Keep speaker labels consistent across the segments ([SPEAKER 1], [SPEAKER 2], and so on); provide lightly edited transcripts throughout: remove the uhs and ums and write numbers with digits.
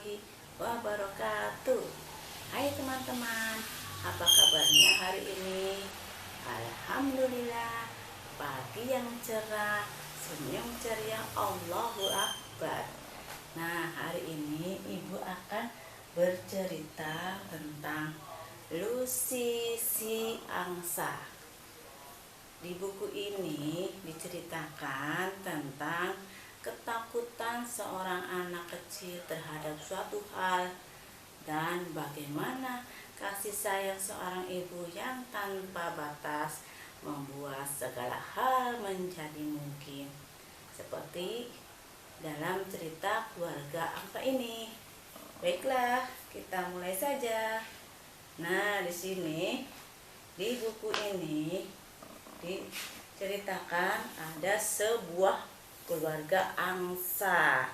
[SPEAKER 1] warahmatullahi wabarakatuh. Hai teman-teman, apa kabarnya hari ini? Alhamdulillah, pagi yang cerah, senyum ceria, Allahu Akbar. Nah, hari ini ibu akan bercerita tentang Lucy si angsa. Di buku ini diceritakan tentang ketakutan seorang anak kecil terhadap suatu hal dan bagaimana kasih sayang seorang ibu yang tanpa batas membuat segala hal menjadi mungkin. Seperti dalam cerita keluarga angsa ini. Baiklah, kita mulai saja. Nah, di sini di buku ini diceritakan ada sebuah keluarga angsa.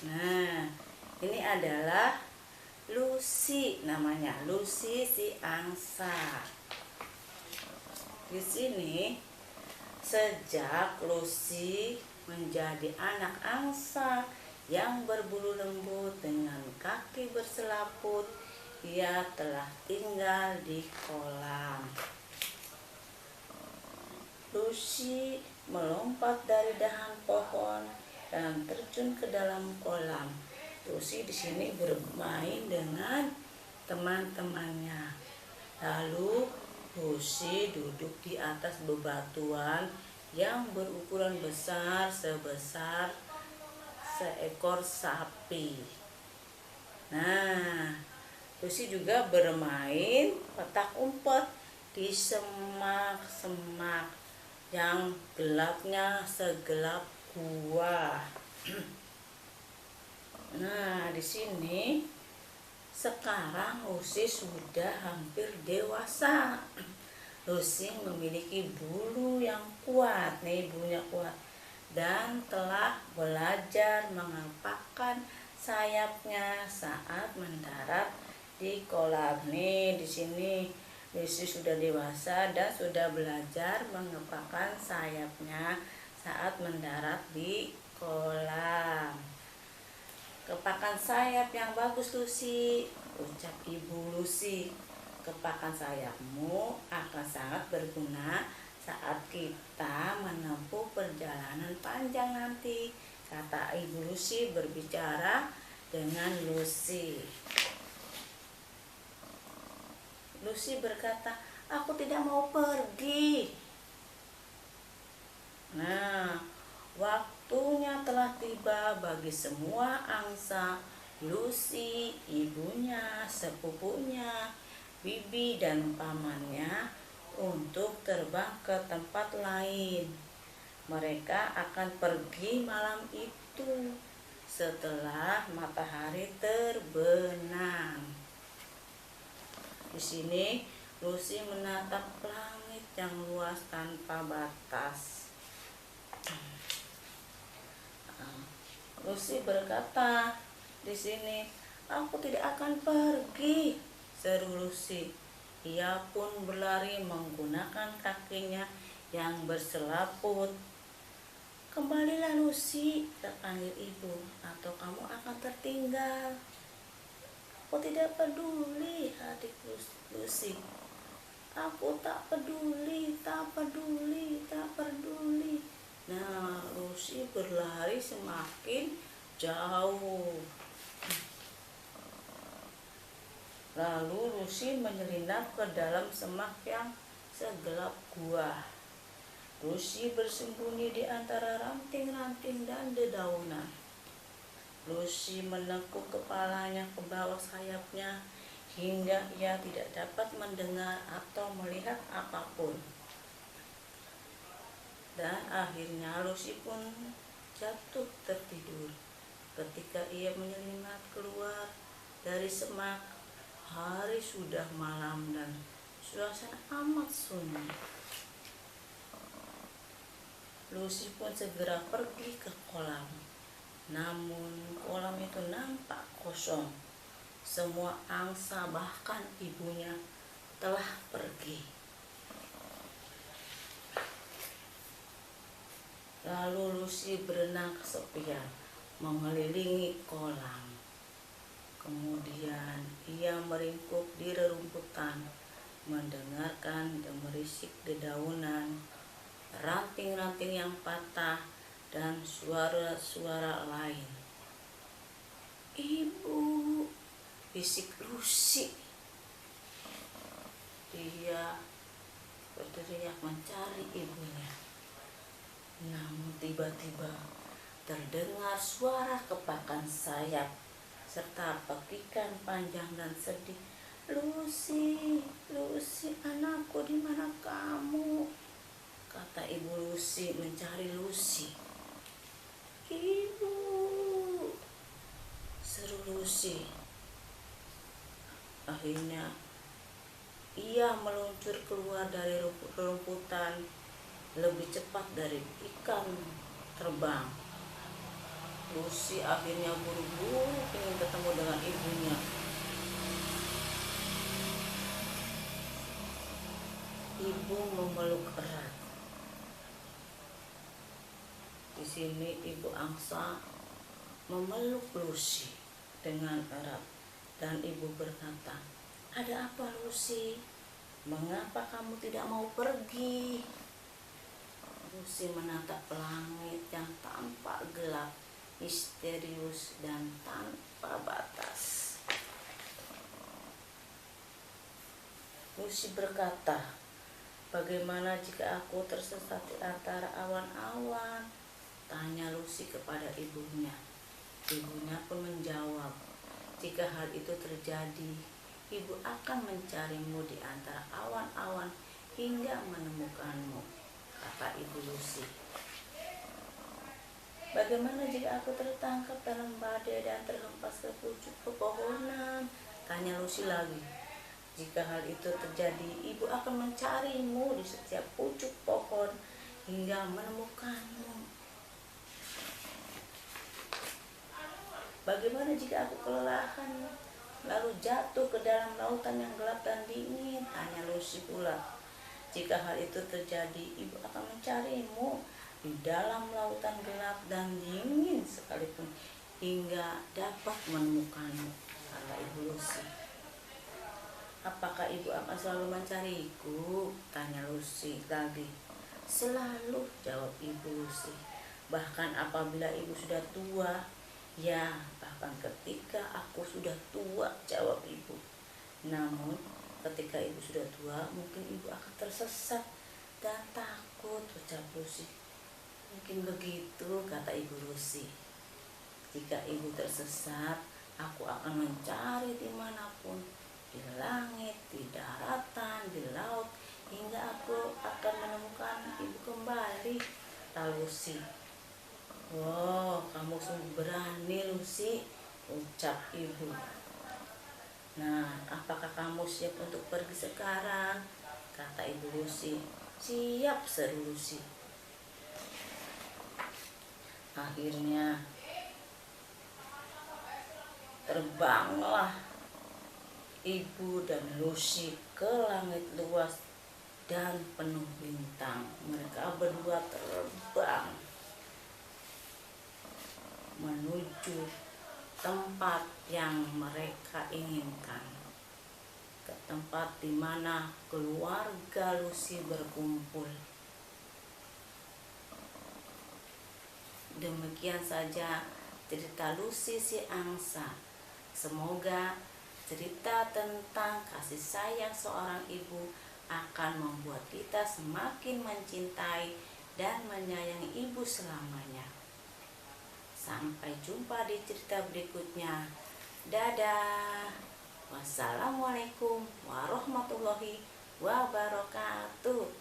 [SPEAKER 1] Nah, ini adalah Lucy namanya, Lucy si angsa. Di sini sejak Lucy menjadi anak angsa yang berbulu lembut dengan kaki berselaput, ia telah tinggal di kolam. Lucy melompat dari dahan pohon dan terjun ke dalam kolam. Lucy di sini bermain dengan teman-temannya. Lalu Lucy duduk di atas bebatuan yang berukuran besar sebesar seekor sapi. Nah, Lucy juga bermain petak umpet di semak-semak yang gelapnya segelap gua. Nah, di sini sekarang Lucy sudah hampir dewasa. Lucy memiliki bulu yang kuat, bulunya kuat, dan telah belajar mengepakkan sayapnya saat mendarat di kolam. Nih, di sini Lucy sudah dewasa dan sudah belajar mengepakkan sayapnya saat mendarat di kolam. Kepakan sayap yang bagus, Lucy, ucap ibu Lucy. Kepakan sayapmu akan sangat berguna saat kita menempuh perjalanan panjang nanti, kata ibu Lucy berbicara dengan Lucy. Lucy berkata, "Aku tidak mau pergi." Nah, waktunya telah tiba bagi semua angsa, Lucy, ibunya, sepupunya, bibi dan pamannya untuk terbang ke tempat lain. Mereka akan pergi malam itu setelah matahari terbenam. Di sini Lucy menatap langit yang luas tanpa batas. Lucy berkata, di sini, "Aku tidak akan pergi," seru Lucy. Ia pun berlari menggunakan kakinya yang berselaput. "Kembalilah Lucy," terpanggil ibu, "atau kamu akan tertinggal." "Aku tidak peduli," adik Lucy. "Aku tak peduli, tak peduli, tak peduli." Nah, Lucy berlari semakin jauh. Lalu Lucy menyelinap ke dalam semak yang segelap gua. Lucy bersembunyi di antara ranting-ranting dan dedaunan. Lucy menekuk kepalanya ke bawah sayapnya hingga ia tidak dapat mendengar atau melihat apapun. Dan akhirnya Lucy pun jatuh tertidur. Ketika ia menyelinap keluar dari semak, hari sudah malam dan suasana amat sunyi. Lucy pun segera pergi ke kolam. Namun kolam itu nampak kosong. Semua angsa bahkan ibunya telah pergi. Lalu Lucy berenang kesepian. mengelilingi kolam. Kemudian ia meringkuk di rerumputan, mendengarkan gemerisik dedaunan, ranting-ranting yang patah, dan suara-suara lain. "Ibu," bisik Lucy. Dia berteriak mencari ibunya. Namun tiba-tiba terdengar suara kepakan sayap serta pekikan panjang dan sedih. "Lucy, Lucy, anakku, di mana kamu?" kata ibu Lucy mencari Lucy. "Ibu," seru Lucy. Akhirnya ia meluncur keluar dari rumputan lebih cepat dari ikan terbang. Lucy akhirnya buru-buru ingin ketemu dengan ibunya. Ibu memeluk erat. Di sini ibu angsa memeluk Lucy dengan erat dan ibu berkata, "Ada apa, Lucy? Mengapa kamu tidak mau pergi?" Lucy menatap langit yang tampak gelap, misterius, dan tanpa batas. Lucy berkata, "Bagaimana jika aku tersesat di antara awan-awan?" tanya Lucy kepada ibunya. Ibunya pun menjawab, "Jika hal itu terjadi, ibu akan mencarimu di antara awan-awan hingga menemukanmu," kata ibu Lucy. "Bagaimana jika aku tertangkap dalam badai dan terhempas ke pucuk pepohonan?" tanya Lucy lagi. "Jika hal itu terjadi, ibu akan mencarimu di setiap pucuk pohon hingga menemukanmu." "Bagaimana jika aku kelelahan lalu jatuh ke dalam lautan yang gelap dan dingin?" tanya Lucy pula. "Jika hal itu terjadi, ibu akan mencarimu di dalam lautan gelap dan dingin sekalipun hingga dapat menemukanmu," kata ibu Lucy. "Apakah ibu akan selalu mencariku?" tanya Lucy lagi. "Selalu," jawab ibu Lucy. "Bahkan apabila ibu sudah tua." "Ya, bahkan ketika aku sudah tua," jawab ibu. "Namun ketika ibu sudah tua, mungkin ibu akan tersesat dan takut," ucap Lucy. "Mungkin begitu," kata ibu Lucy. "Jika ibu tersesat, aku akan mencari dimanapun, di langit, di daratan, di laut, hingga aku akan menemukan ibu kembali," kata Lucy. "Wow, kamu sungguh berani, Lucy," ucap ibu. "Nah, apakah kamu siap untuk pergi sekarang?" kata ibu Lucy. "Siap," seru Lucy. Akhirnya terbanglah ibu dan Lucy ke langit luas dan penuh bintang. Mereka berdua terbang menuju tempat yang mereka inginkan, ke tempat di mana keluarga Lucy berkumpul. Demikian saja cerita Lucy si angsa. Semoga cerita tentang kasih sayang seorang ibu akan membuat kita semakin mencintai dan menyayangi ibu selamanya. Sampai jumpa di cerita berikutnya. Dadah. Wassalamualaikum warahmatullahi wabarakatuh.